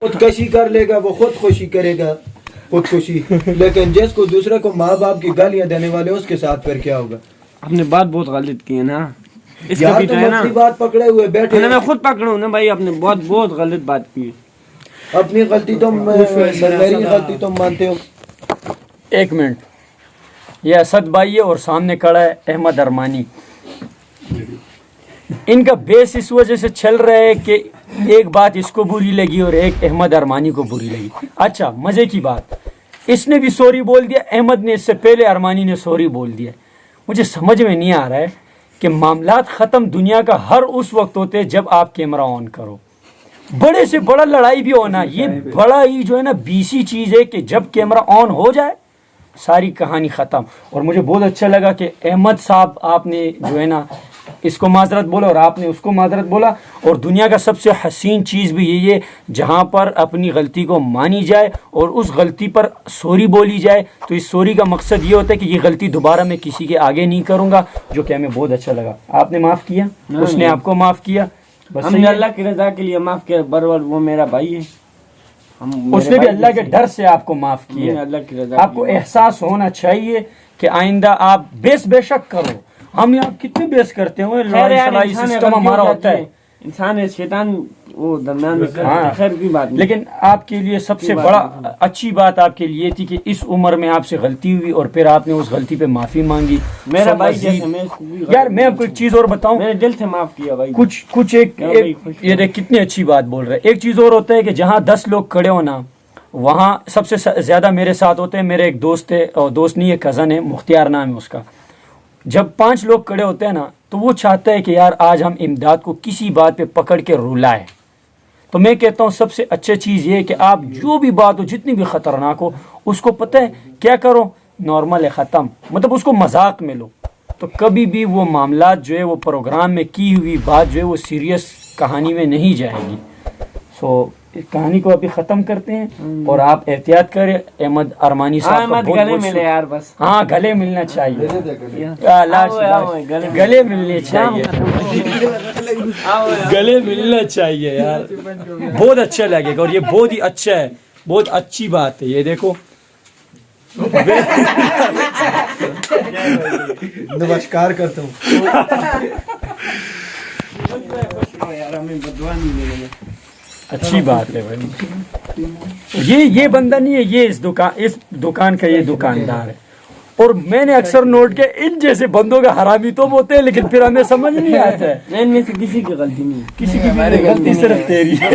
خودکشی کر لے گا وہ خودکشی کرے گا، خودکشی. لیکن جس کو دوسرے کو ماں باپ کی گالیاں دینے والے اس کے ساتھ پھر کیا ہوگا؟ آپ نے بات بہت غلط کی ہے نا. اس یار کا بھی تو تم ہے نا. اپنی بات پکڑے ہوئے بیٹھے. میں خود پکڑوں نا بھائی. آپ نے بہت غلط بات کی. اپنی غلطی تم میری غلطی تم مانتے ہو. ایک منٹ. یہ اسد بھائی ہے اور سامنے کھڑا ہے احمد ارمانی. ان کا بیس اس وجہ سے چل رہا ہے کہ ایک بات اس کو بری لگی اور ایک احمد ارمانی کو بری لگی. اچھا مزے کی بات، اس نے بھی سوری بول دیا، احمد نے اس سے پہلے ارمانی نے سوری بول دیا. مجھے سمجھ میں نہیں آ رہا ہے کہ معاملات ختم دنیا کا ہر اس وقت ہوتے جب آپ کیمرہ آن کرو. بڑے سے بڑا لڑائی بھی ہونا، یہ بڑا ہی جو ہے نا بیسی چیز ہے کہ جب کیمرہ آن ہو جائے ساری کہانی ختم. اور مجھے بہت اچھا لگا کہ احمد صاحب آپ نے جو ہے نا اس کو معذرت بولا اور آپ نے اس کو معذرت بولا. اور دنیا کا سب سے حسین چیز بھی یہی ہے جہاں پر اپنی غلطی کو مانی جائے اور اس غلطی پر سوری بولی جائے. تو اس سوری کا مقصد یہ ہوتا ہے کہ یہ غلطی دوبارہ میں کسی کے آگے نہیں کروں گا، جو کہ ہمیں بہت اچھا لگا. آپ نے معاف کیا، اس نے آپ کو معاف کیا. ہم نے اللہ کی رضا کے لیے معاف کیا. برور وہ میرا بھائی ہے. اس نے بھی اللہ کے ڈر سے آپ کو معاف کیا. اللہ کی رضا آپ کو احساس ہونا چاہیے کہ آئندہ آپ بے شک کرو. ہم یہاں کتنے بیس کرتے ہیں، لڑائی سسٹم ہمارا ہوتا ہے. انسان ہے، شیطان وہ درمیان میں خیر کی بات نہیں. لیکن آپ کے لیے سب سے بڑا اچھی بات آپ کے لیے تھی کہ اس عمر میں آپ سے غلطی ہوئی اور پھر آپ نے اس غلطی پہ معافی مانگی. میرا بھائی جیسے یار میں آپ کو ایک چیز اور بتاؤں، میں نے دل سے معاف کیا بھائی. کچھ ایک یہ دیکھ کتنی اچھی بات بول رہے. ایک چیز اور ہوتا ہے کہ جہاں 10 لوگ کھڑے ہو نا وہاں سب سے زیادہ میرے ساتھ ہوتے ہیں. میرے ایک دوست ہے، اور دوست نہیں ہے، کزن ہے، مختار نام ہے اس کا. جب 5 لوگ کھڑے ہوتے ہیں نا تو وہ چاہتا ہے کہ یار آج ہم امداد کو کسی بات پہ پکڑ کے رلائے. تو میں کہتا ہوں سب سے اچھا چیز یہ ہے کہ آپ جو بھی بات ہو جتنی بھی خطرناک ہو اس کو پتہ ہے کیا کرو، نارمل ہے، ختم. مطلب اس کو مذاق میں لو. تو کبھی بھی وہ معاملات جو ہے وہ پروگرام میں کی ہوئی بات جو ہے وہ سیریس کہانی میں نہیں جائے گی. سو اس کہانی کو ابھی ختم کرتے ہیں اور آپ احتیاط کریں. احمد ارمانی صاحب کا گلے ملے یار بس. ہاں گلے ملنا چاہیے، گلے ملنے چاہیے، گلے ملنا چاہیے یار. بہت اچھا لگے گا اور یہ بہت ہی اچھا ہے، بہت اچھی بات ہے. یہ دیکھو نمسکار کرتا ہوں. اچھی بات ہے بھائی. یہ بندہ نہیں ہے، یہ اس دکان کا یہ دکاندار ہے. اور میں نے اکثر نوٹ کیا ان جیسے بندوں کا حرامی تو ہوتے ہیں لیکن پھر ہمیں سمجھ نہیں آتا ہے. ان میں سے کسی کی غلطی نہیں، کسی کی غلطی صرف تیری ہے.